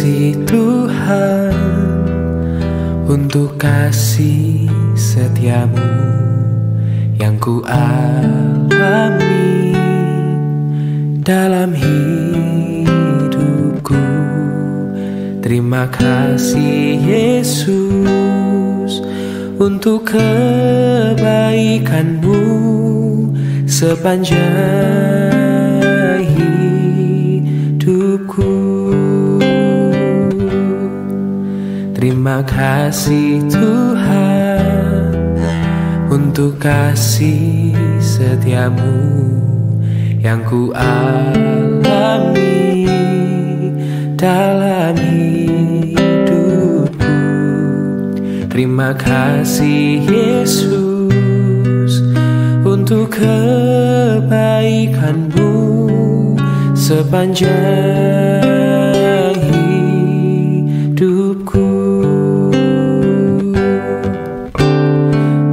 kasih Tuhan, untuk kasih setiamu yang ku alami dalam hidupku. Terima kasih Yesus untuk kebaikanmu sepanjang hidupku. Terima kasih Tuhan untuk kasih setiamu yang ku alami dalam hidupku. Terima kasih Yesus untuk kebaikanmu sepanjang hidupku.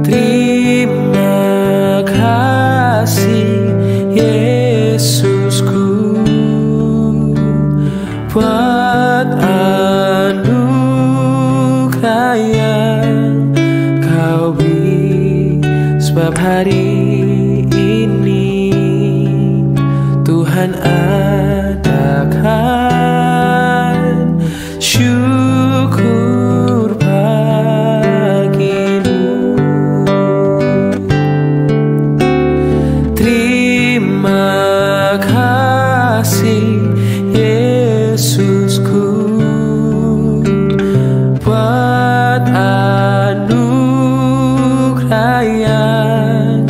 Terima kasih Yesusku buat anugerah yang kau beri, sebab hari ini Tuhan adakan syukur bagimu. Terima kasih Yesusku buat anugerah yang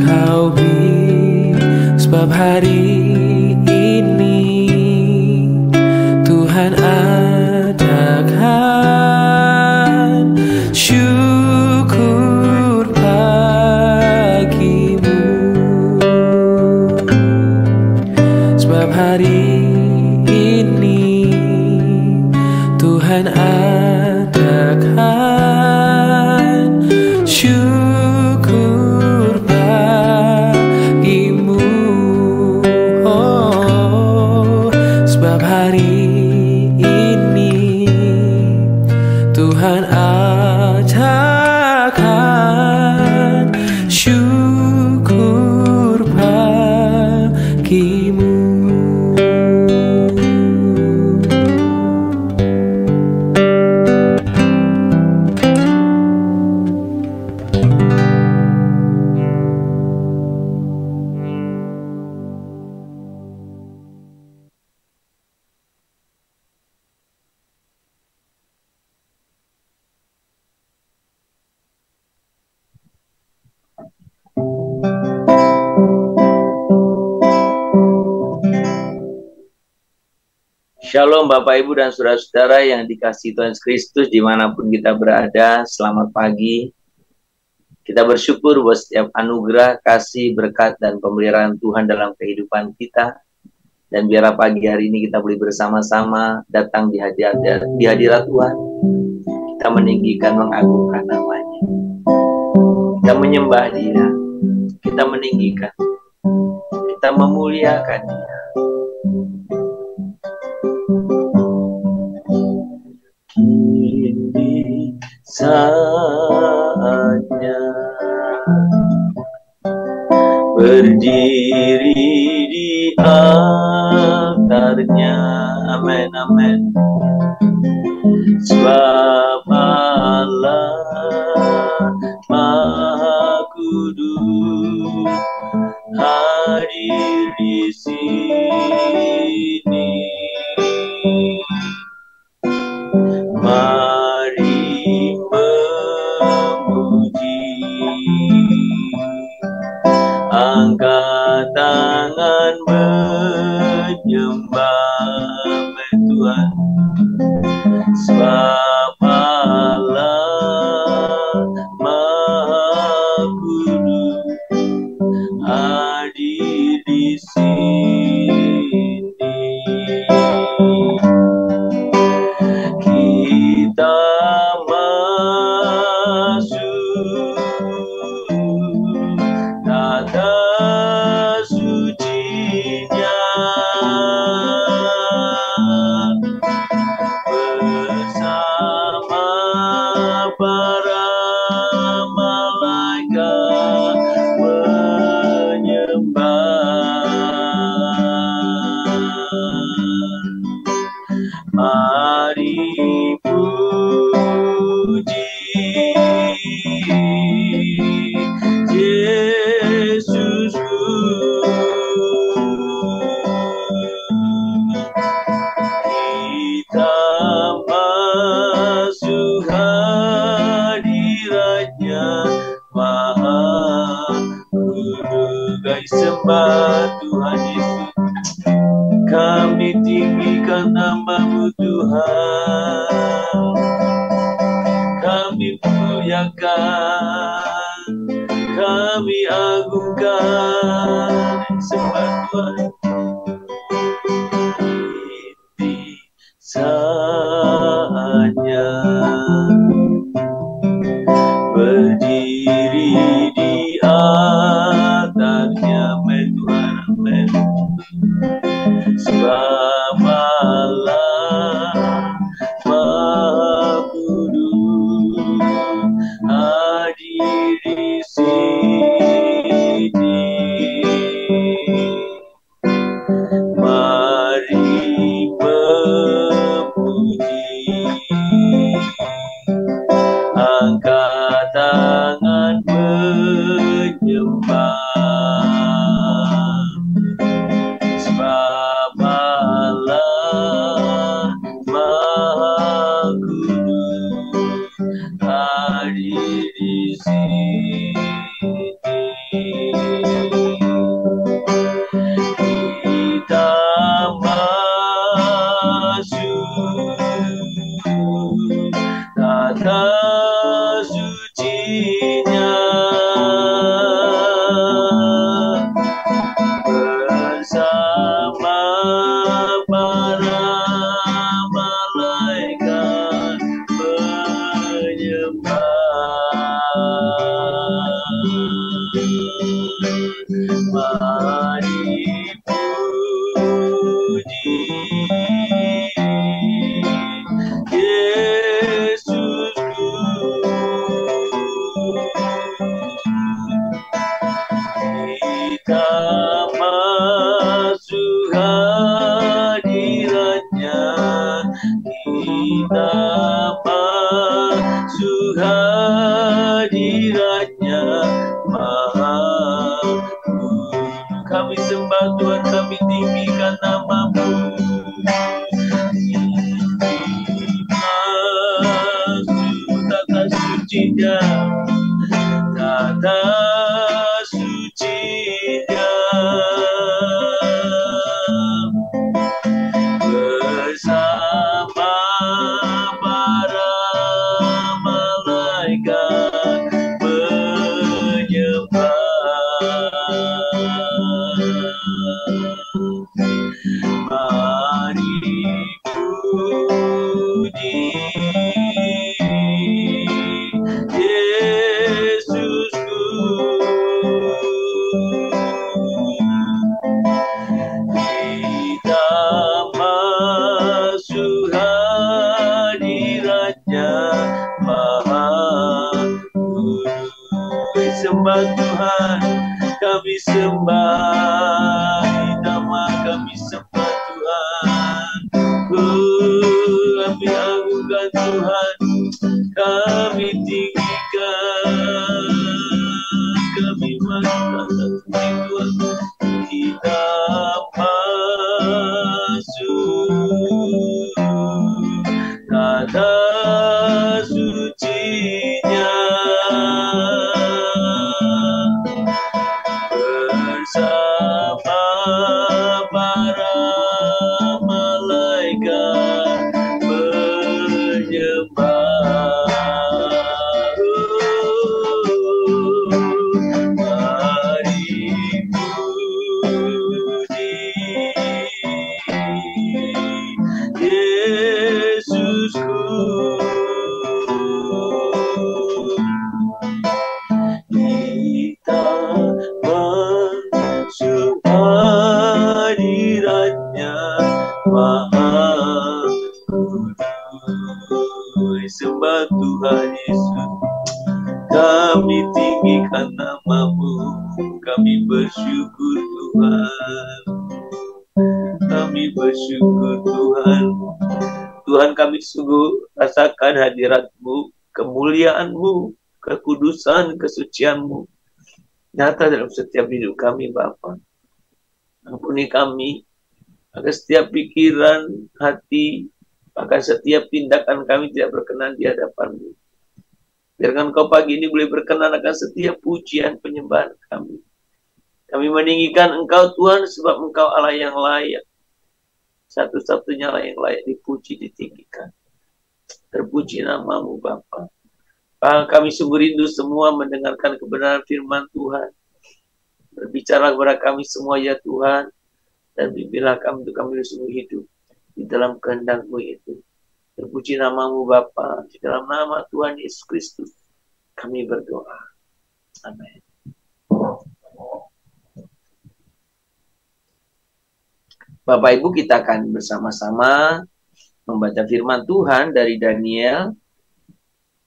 kau beri, sebab hari ini Tuhan adakan syukur bagimu. Sebab hari ini Tuhan adakan syukur bagimu. Oh, sebab hari ini Tuhan adakan syukur bagimu. Shalom Bapak Ibu dan Saudara-saudara yang dikasihi Tuhan Yesus Kristus dimanapun kita berada. Selamat pagi. Kita bersyukur buat setiap anugerah, kasih, berkat, dan pemeliharaan Tuhan dalam kehidupan kita. Dan biarlah pagi hari ini kita boleh bersama-sama datang di hadirat Tuhan. Kita meninggikan, mengagungkan namanya. Kita menyembah Dia. Kita meninggikan. Kita memuliakan Dia. Kini saatnya berdiri di altarnya. Amin, amin. Sebab Allah Maha Kudus hadir di sini. Mari memuji, angkat tangan menyembah Tuhan, sebab Allah Maha Kudus hadir di sini. Kita masuk tata sucinya, Mari puji Yesusku, kita masuk hadiratnya Maha Kudus. Guys, sembah Tuhan Yesus, kami tinggikan nama-Mu Tuhan, kami muliakan, kami agungkan, sembah Tuhan. Ini saatnya berdiri di atasnya, amin Tuhan, amin. Sebab Allah Maha Kudus hadir di sini. Mari memuji, angkat tangan menyembah. Sebab Allah Maha Kudus hadir di sini. Kita masuk kata sucinya bersama para malaikat menyembah. Mari puji Yesusku, kita masuk hadiratnya, kita masuk hadiratnya Maha Kudus. Kami sembah Tuhan, kami tinggikan nama-Mu. Masuk tata sucinya, tata sucinya bersama para malaikat menyembah. Mari puji Yesusku, kita masuk hadiratnya Maha Kudus. Sembah Tuhan, kami sembah, nama kami sembah Tuhan. Kami agungkan Tuhan, kami tinggikan, kami mengangkat Tuhan. Kita masuk kata sucinya bersama para malaikat menyembah. Mari puji Yesusku, kita masuk Tuhan. Kami bersyukur Tuhan. Tuhan, kami sungguh rasakan hadirat-Mu, kemuliaan-Mu, kekudusan, kesucian-Mu nyata dalam setiap hidup kami, Bapa. Ampuni kami agar setiap pikiran, hati, bahkan setiap tindakan kami tidak berkenan di hadapan-Mu. Biarkan Kau pagi ini boleh berkenan akan setiap pujian penyembahan kami. Kami meninggikan Engkau Tuhan, sebab Engkau Allah yang layak. Satu-satunya Allah yang layak dipuji, ditinggikan. Terpuji nama-Mu Bapa. Kami sungguh rindu semua mendengarkan kebenaran firman Tuhan. Berbicara kepada kami semua ya Tuhan. Dan bimbinglah kami untuk kami sungguh hidup di dalam kehendak-Mu itu. Terpuji nama-Mu Bapa. Di dalam nama Tuhan Yesus Kristus kami berdoa. Amin. Bapak Ibu, kita akan bersama-sama membaca firman Tuhan dari Daniel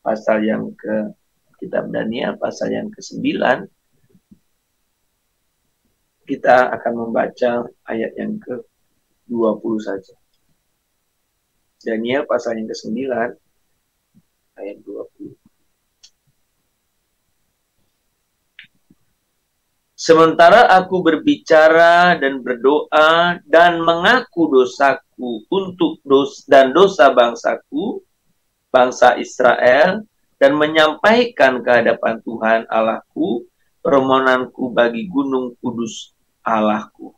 pasal yang ke kitab Daniel pasal yang ke-9. Kita akan membaca ayat yang ke-20 saja. Daniel pasal yang ke-9 ayat 20. Sementara aku berbicara dan berdoa dan mengaku dosaku untuk dosa bangsaku, bangsa Israel, dan menyampaikan ke hadapan Tuhan Allahku permohonanku bagi gunung kudus Allahku.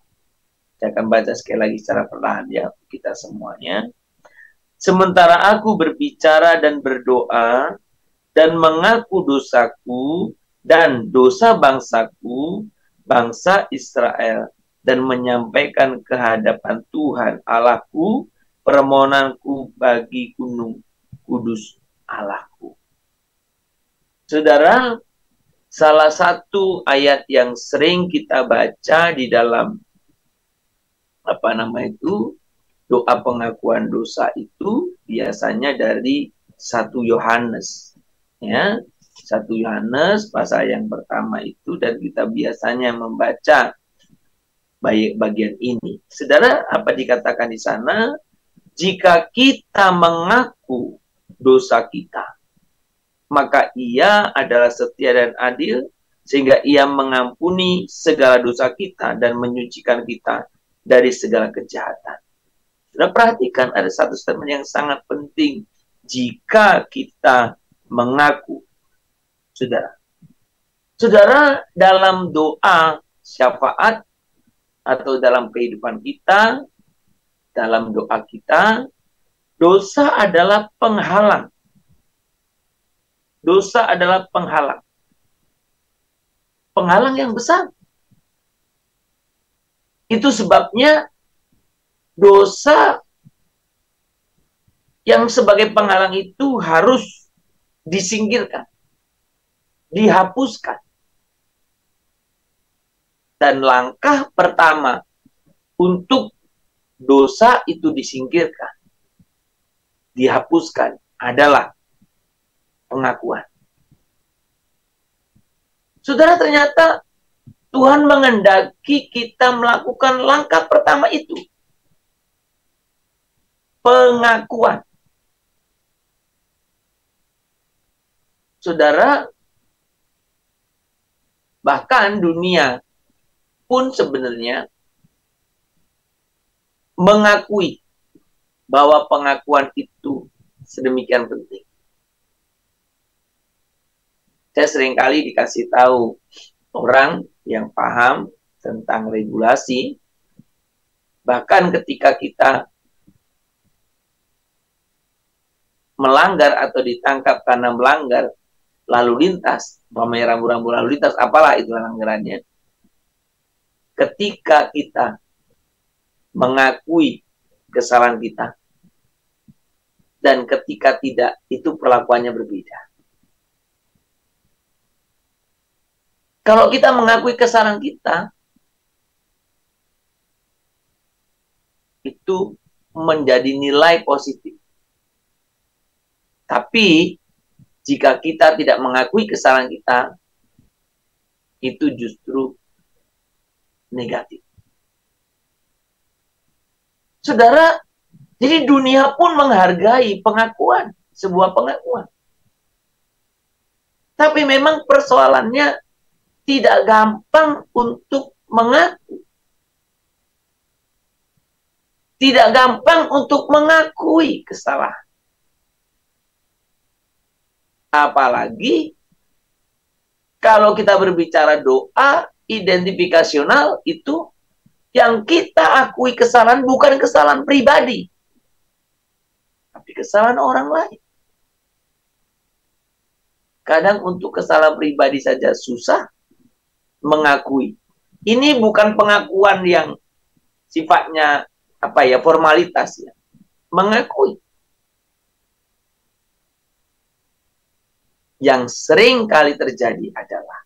Saya akan baca sekali lagi secara perlahan ya kita semuanya. Sementara aku berbicara dan berdoa dan mengaku dosaku dan dosa bangsaku, bangsa Israel, dan menyampaikan ke hadapan Tuhan Allahku permohonanku bagi gunung kudus Allahku. Saudara, salah satu ayat yang sering kita baca di dalam doa pengakuan dosa itu biasanya dari 1 Yohanes. Ya, 1 Yohanes pasal yang pertama itu, dan kita biasanya membaca bagian ini. Saudara, apa dikatakan di sana? Jika kita mengaku dosa kita, maka Ia adalah setia dan adil, sehingga Ia mengampuni segala dosa kita dan menyucikan kita dari segala kejahatan. Sudah perhatikan ada satu statement yang sangat penting. Jika kita mengaku, Saudara, dalam doa syafaat atau dalam kehidupan kita, dalam doa kita, dosa adalah penghalang. Dosa adalah penghalang. Penghalang yang besar. Itu sebabnya dosa yang sebagai penghalang itu harus disingkirkan, dihapuskan. Dan langkah pertama untuk dosa itu disingkirkan, dihapuskan adalah pengakuan. Saudara, ternyata Tuhan menghendaki kita melakukan langkah pertama itu. Pengakuan. Saudara, bahkan dunia pun sebenarnya mengakui bahwa pengakuan itu sedemikian penting. Saya seringkali dikasih tahu orang yang paham tentang regulasi, bahkan ketika kita melanggar atau ditangkap karena melanggar lalu lintas, rambu-rambu lalu lintas, apalah itu pelanggarannya. Ketika kita mengakui kesalahan kita dan ketika tidak, itu perlakuannya berbeda. Kalau kita mengakui kesalahan kita, itu menjadi nilai positif. Tapi jika kita tidak mengakui kesalahan kita, itu justru negatif. Saudara, jadi dunia pun menghargai pengakuan, sebuah pengakuan. Tapi memang persoalannya tidak gampang untuk mengaku. Tidak gampang untuk mengakui kesalahan. Apalagi kalau kita berbicara doa identifikasional, itu yang kita akui kesalahan bukan kesalahan pribadi, tapi kesalahan orang lain. Kadang untuk kesalahan pribadi saja susah mengakui. Ini bukan pengakuan yang sifatnya formalitas ya. Mengakui. Yang sering kali terjadi adalah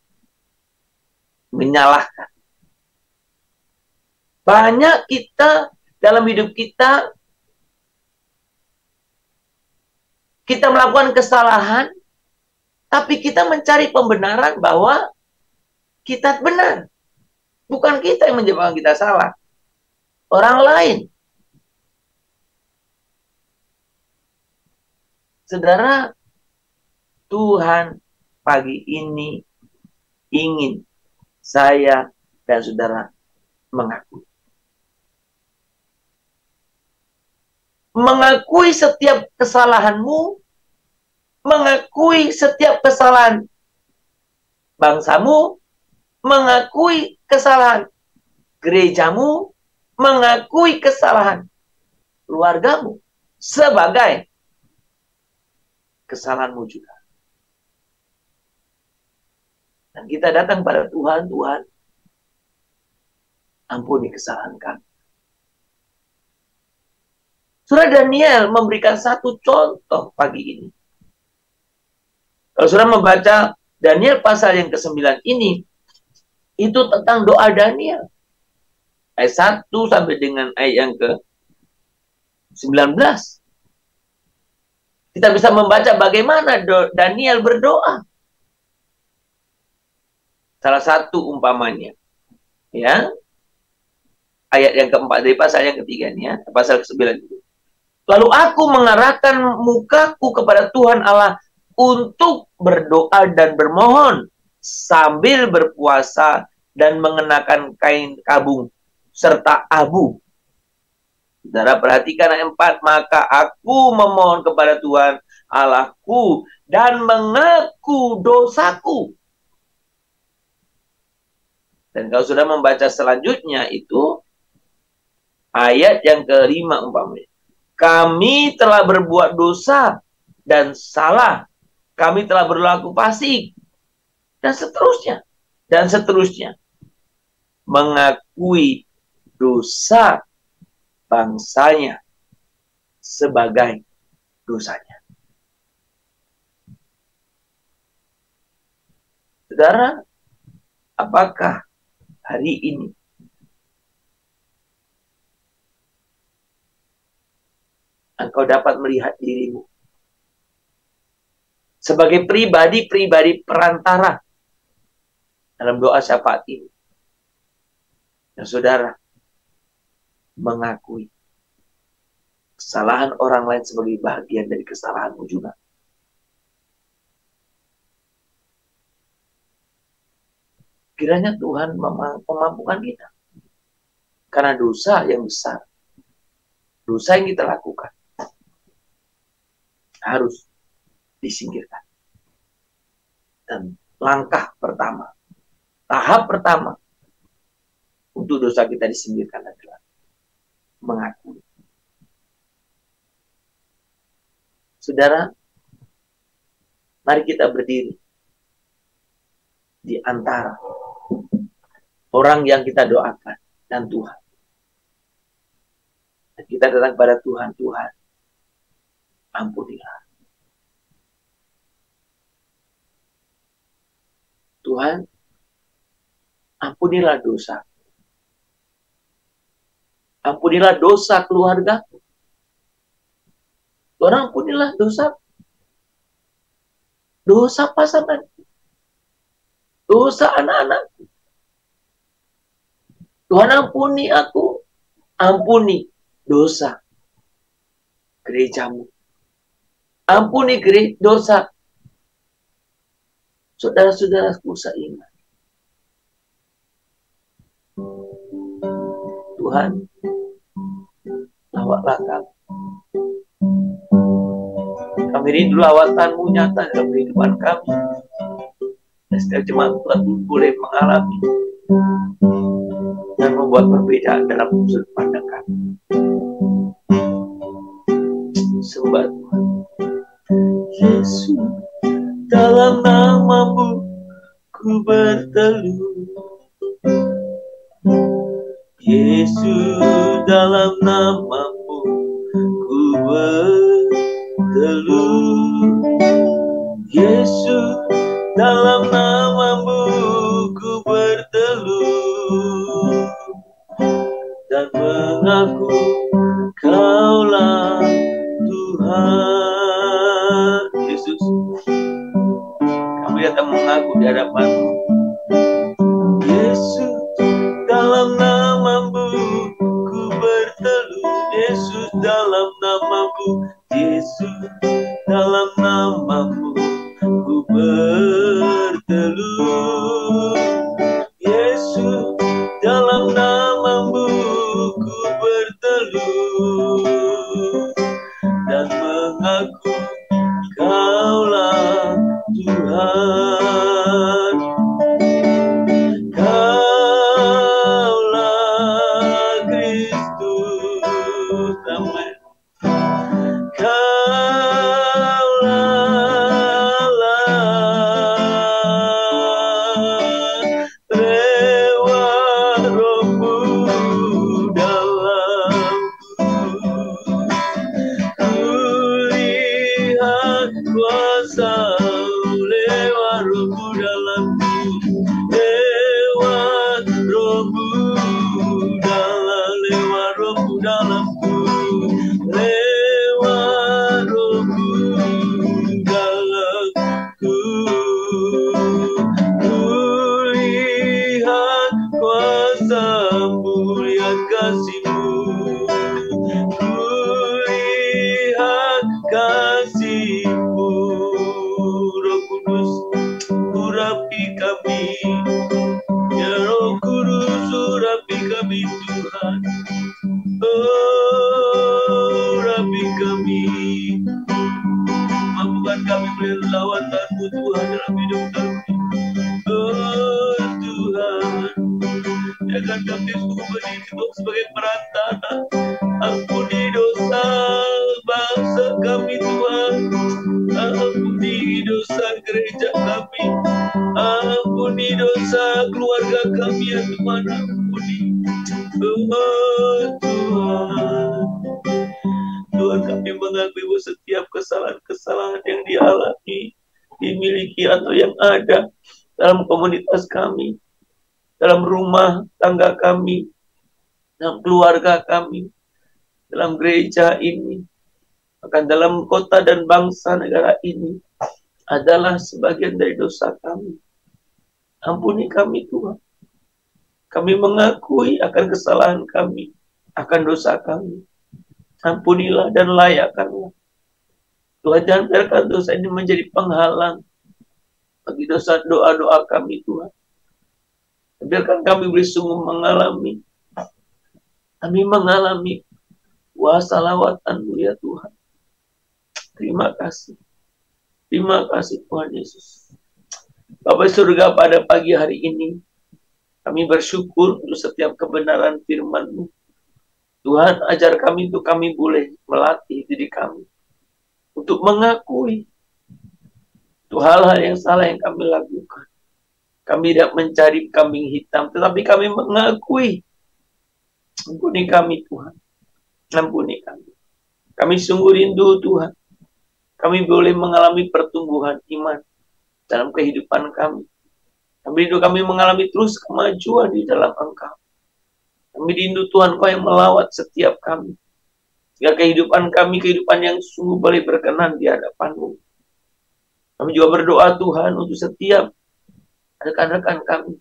menyalahkan. Banyak kita dalam hidup kita melakukan kesalahan, tapi kita mencari pembenaran bahwa kita benar. Bukan kita yang menyebabkan kita salah. Orang lain. Saudara, Tuhan pagi ini ingin saya dan saudara mengakui. Mengakui setiap kesalahanmu, mengakui setiap kesalahan bangsamu, mengakui kesalahan gerejamu, mengakui kesalahan keluargamu sebagai kesalahanmu juga. Dan kita datang pada Tuhan, Tuhan, ampuni kesalahan kami. Surah Daniel memberikan satu contoh pagi ini. Kalau saudara membaca Daniel pasal yang ke-9 ini, itu tentang doa Daniel. Ayat 1 sampai dengan ayat yang ke-19. Kita bisa membaca bagaimana Daniel berdoa. Salah satu umpamanya. Ya. Ayat yang keempat dari pasal yang ketiga nih ya. Pasal ke-9 itu. Lalu aku mengarahkan mukaku kepada Tuhan Allah untuk berdoa dan bermohon sambil berpuasa dan mengenakan kain kabung serta abu. Saudara perhatikan ayat 4. Maka aku memohon kepada Tuhan Allahku dan mengaku dosaku. Dan kalau sudah membaca selanjutnya itu ayat yang ke-5 umpamanya. Kami telah berbuat dosa dan salah. Kami telah berlaku fasik. Dan seterusnya. Dan seterusnya. Mengakui dosa bangsanya sebagai dosanya. Saudara, apakah hari ini engkau dapat melihat dirimu sebagai pribadi-pribadi perantara dalam doa syafaat ini? Dan saudara mengakui kesalahan orang lain sebagai bagian dari kesalahanmu juga. Kiranya Tuhan memampukan kita. Karena dosa yang besar, dosa yang kita lakukan, harus disingkirkan. Dan langkah pertama, tahap pertama untuk dosa kita disingkirkan adalah mengakui. Saudara, mari kita berdiri di antara orang yang kita doakan dan Tuhan. Dan kita datang pada Tuhan, Tuhan, ampunilah. Tuhan, ampunilah dosa. Ampunilah dosa keluargaku. Tuhan, ampunilah dosa. Dosa pasangan. Dosa anak-anakku. Tuhan ampuni aku, ampuni dosa gerejamu. Ampuni dosa saudara-saudaraku seiman. Tuhan, lawatlah kami. Kami rindu lawatan-Mu nyata dalam kehidupan kami. Dan setiap jemaat Tuhan boleh mengalami dan membuat perbedaan dalam sudut pandang kami. Sembah Tuhan. Yesus, dalam nama-Mu ku berteduh. Yesus, dalam nama-Mu ku berteduh. Yesus, dalam nama-Mu ku berteduh dan mengaku Kaulah Tuhan. Yesus, kami datang mengaku di hadapan-Mu. Yesus, dalam nama-Mu ku berteduh. Yesus, dalam nama-Mu. Yesus, dalam nama-Mu ku berteduh. Yesus, dalam nama-Mu ku berteduh dan mengaku Kaulah Tuhan. Kaulah Kristus. Amin. Sebagai perantara, ampuni dosa bangsa kami Tuhan, ampuni dosa gereja kami, ampuni dosa keluarga kami ya Tuhan, ampuni. Tuhan, Tuhan kami mengakui bahwa setiap kesalahan-kesalahan yang dialami, dimiliki atau yang ada dalam komunitas kami, dalam rumah tangga kami, dalam keluarga kami, dalam gereja ini, bahkan dalam kota dan bangsa negara ini, adalah sebagian dari dosa kami. Ampuni kami Tuhan. Kami mengakui akan kesalahan kami, akan dosa kami. Ampunilah dan layakkanlah. Tuhan, jangan biarkan dosa ini menjadi penghalang bagi dosa doa-doa kami Tuhan. Biarkan kami boleh sungguh mengalami. Kami mengalami kuasa lawatan-Mu ya Tuhan. Terima kasih. Terima kasih Tuhan Yesus. Bapa surga, pada pagi hari ini kami bersyukur untuk setiap kebenaran firman-Mu. Tuhan, ajar kami untuk kami boleh melatih diri kami untuk mengakui itu hal-hal yang salah yang kami lakukan. Kami tidak mencari kambing hitam, tetapi kami mengakui. Ampuni kami Tuhan. Ampuni kami. Kami sungguh rindu Tuhan. Kami boleh mengalami pertumbuhan iman dalam kehidupan kami. Kami rindu kami mengalami terus kemajuan di dalam Engkau. Kami rindu Tuhan, Kau yang melawat setiap kami. Sehingga kehidupan kami, kehidupan yang sungguh boleh berkenan di hadapan-Mu. Kami juga berdoa Tuhan untuk setiap rekan-rekan kami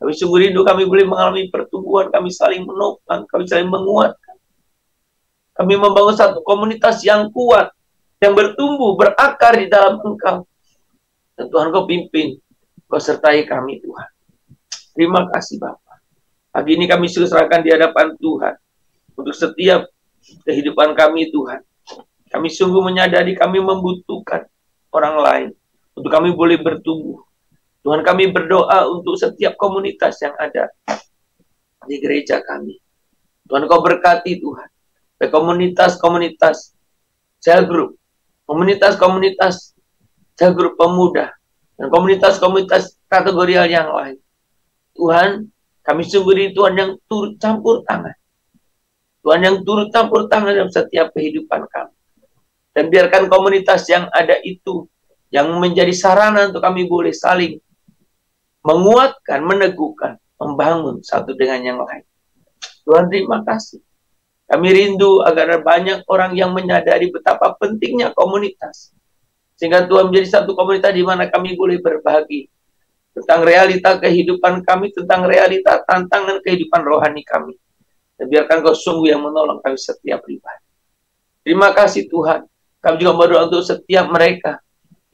Kami sungguh rindu kami boleh mengalami pertumbuhan, kami saling menopang, kami saling menguatkan. Kami membangun satu komunitas yang kuat, yang bertumbuh, berakar di dalam Engkau. Dan Tuhan Kau pimpin, Kau sertai kami Tuhan. Terima kasih Bapa. Pagi ini kami serahkan di hadapan Tuhan. Untuk setiap kehidupan kami Tuhan. Kami sungguh menyadari kami membutuhkan orang lain. Untuk kami boleh bertumbuh. Tuhan kami berdoa untuk setiap komunitas yang ada di gereja kami. Tuhan Kau berkati Tuhan. Komunitas-komunitas cell group, komunitas-komunitas cell group pemuda, dan komunitas-komunitas kategorial yang lain. Tuhan, kami sungguh di Tuhan yang turut campur tangan. Tuhan yang turut campur tangan dalam setiap kehidupan kami. Dan biarkan komunitas yang ada itu yang menjadi sarana untuk kami boleh saling menguatkan, meneguhkan, membangun satu dengan yang lain. Tuhan terima kasih. Kami rindu agar banyak orang yang menyadari betapa pentingnya komunitas. Sehingga Tuhan menjadi satu komunitas di mana kami boleh berbagi tentang realita kehidupan kami, tentang realita tantangan kehidupan rohani kami. Dan biarkan Kau sungguh yang menolong kami setiap pribadi. Terima kasih Tuhan. Kami juga berdoa untuk setiap mereka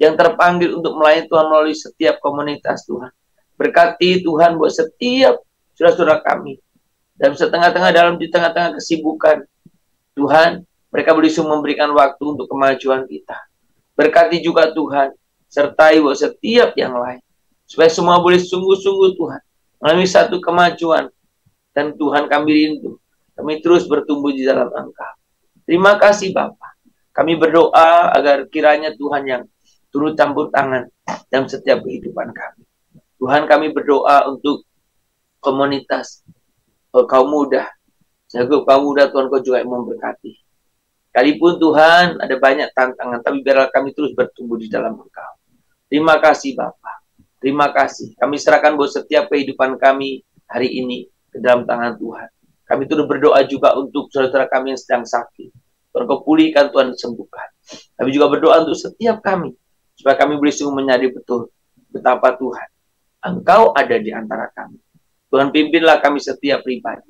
yang terpanggil untuk melayani Tuhan melalui setiap komunitas Tuhan. Berkati Tuhan buat setiap saudara-saudara kami. Dan di tengah-tengah kesibukan, Tuhan, mereka boleh memberikan waktu untuk kemajuan kita. Berkati juga Tuhan, sertai buat setiap yang lain. Supaya semua boleh sungguh-sungguh Tuhan, melalui satu kemajuan. Dan Tuhan kami rindu, kami terus bertumbuh di dalam Engkau. Terima kasih Bapa. Kami berdoa agar kiranya Tuhan yang turut campur tangan dalam setiap kehidupan kami. Tuhan kami berdoa untuk komunitas kaum muda. Jago kaum muda Tuhan Kau juga yang memberkati. Sekalipun Tuhan ada banyak tantangan, tapi biarlah kami terus bertumbuh di dalam Engkau. Terima kasih Bapa. Terima kasih. Kami serahkan buat setiap kehidupan kami hari ini ke dalam tangan Tuhan. Kami turut berdoa juga untuk saudara-saudara kami yang sedang sakit. Tuhan Kau pulihkan, Tuhan sembuhkan. Kami juga berdoa untuk setiap kami, supaya kami boleh sungguh menyadari betul betapa Tuhan Engkau ada di antara kami. Tuhan pimpinlah kami setiap pribadi.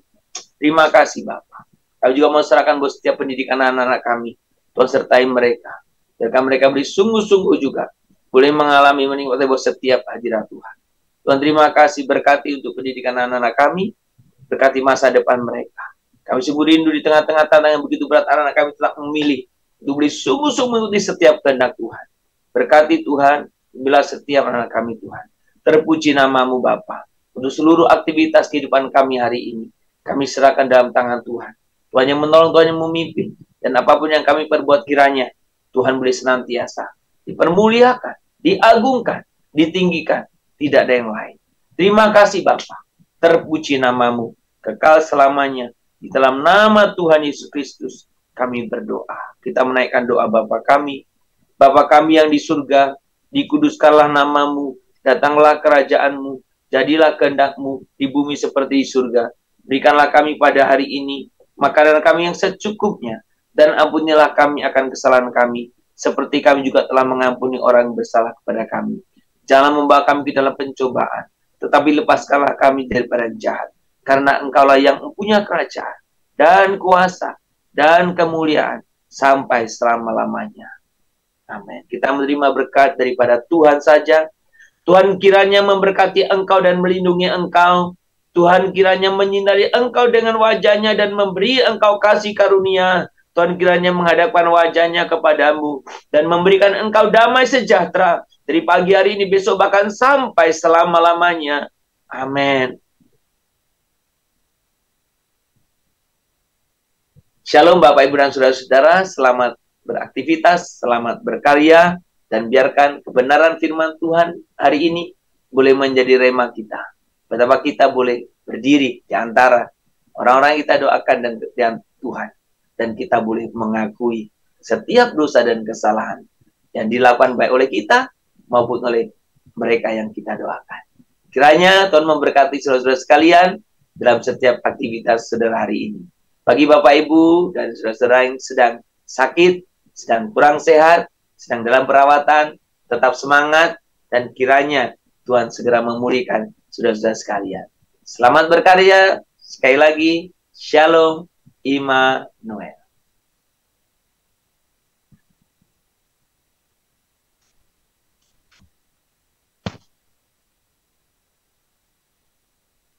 Terima kasih Bapa. Kami juga mau serahkan buat setiap pendidikan anak-anak kami. Tuhan sertai mereka. Biarkan mereka boleh sungguh-sungguh juga boleh mengalami menikmati buat setiap hadirat Tuhan. Tuhan terima kasih, berkati untuk pendidikan anak-anak kami. Berkati masa depan mereka. Kami sungguh rindu di tengah-tengah tantangan yang begitu berat, anak-anak kami telah memilih untuk boleh sungguh-sungguh mengikuti setiap kehendak Tuhan. Berkati Tuhan, bila setiap anak kami Tuhan. Terpuji nama-Mu Bapa. Untuk seluruh aktivitas kehidupan kami hari ini, kami serahkan dalam tangan Tuhan. Tuhan yang menolong, Tuhan yang memimpin. Dan apapun yang kami perbuat kiranya, Tuhan boleh senantiasa dipermuliakan, diagungkan, ditinggikan. Tidak ada yang lain. Terima kasih Bapa. Terpuji nama-Mu, kekal selamanya. Di dalam nama Tuhan Yesus Kristus, kami berdoa. Kita menaikkan doa Bapa kami. Bapa kami yang di surga, dikuduskanlah nama-Mu, datanglah kerajaan-Mu, jadilah kehendak-Mu di bumi seperti di surga. Berikanlah kami pada hari ini makanan kami yang secukupnya, dan ampunilah kami akan kesalahan kami, seperti kami juga telah mengampuni orang yang bersalah kepada kami. Jangan membawa kami ke dalam pencobaan, tetapi lepaskanlah kami daripada jahat. Karena Engkaulah yang mempunyai kerajaan, dan kuasa, dan kemuliaan, sampai selama-lamanya. Amin. Kita menerima berkat daripada Tuhan saja. Tuhan kiranya memberkati engkau dan melindungi engkau. Tuhan kiranya menyinari engkau dengan wajahnya dan memberi engkau kasih karunia. Tuhan kiranya menghadapkan wajahnya kepadamu dan memberikan engkau damai sejahtera dari pagi hari ini, besok, bahkan sampai selama-lamanya. Amin. Shalom Bapak Ibu dan Saudara-saudara, selamat beraktivitas, selamat berkarya, dan biarkan kebenaran firman Tuhan hari ini boleh menjadi rema kita. Betapa kita boleh berdiri di antara orang-orang yang kita doakan dan Tuhan. Dan kita boleh mengakui setiap dosa dan kesalahan yang dilakukan baik oleh kita maupun oleh mereka yang kita doakan. Kiranya Tuhan memberkati saudara-saudara sekalian dalam setiap aktivitas saudara hari ini. Bagi Bapak Ibu dan saudara-saudara yang sedang sakit, sedang kurang sehat, sedang dalam perawatan, tetap semangat, dan kiranya Tuhan segera memulihkan saudara-saudara sekalian. Selamat berkarya. Sekali lagi, Shalom Immanuel.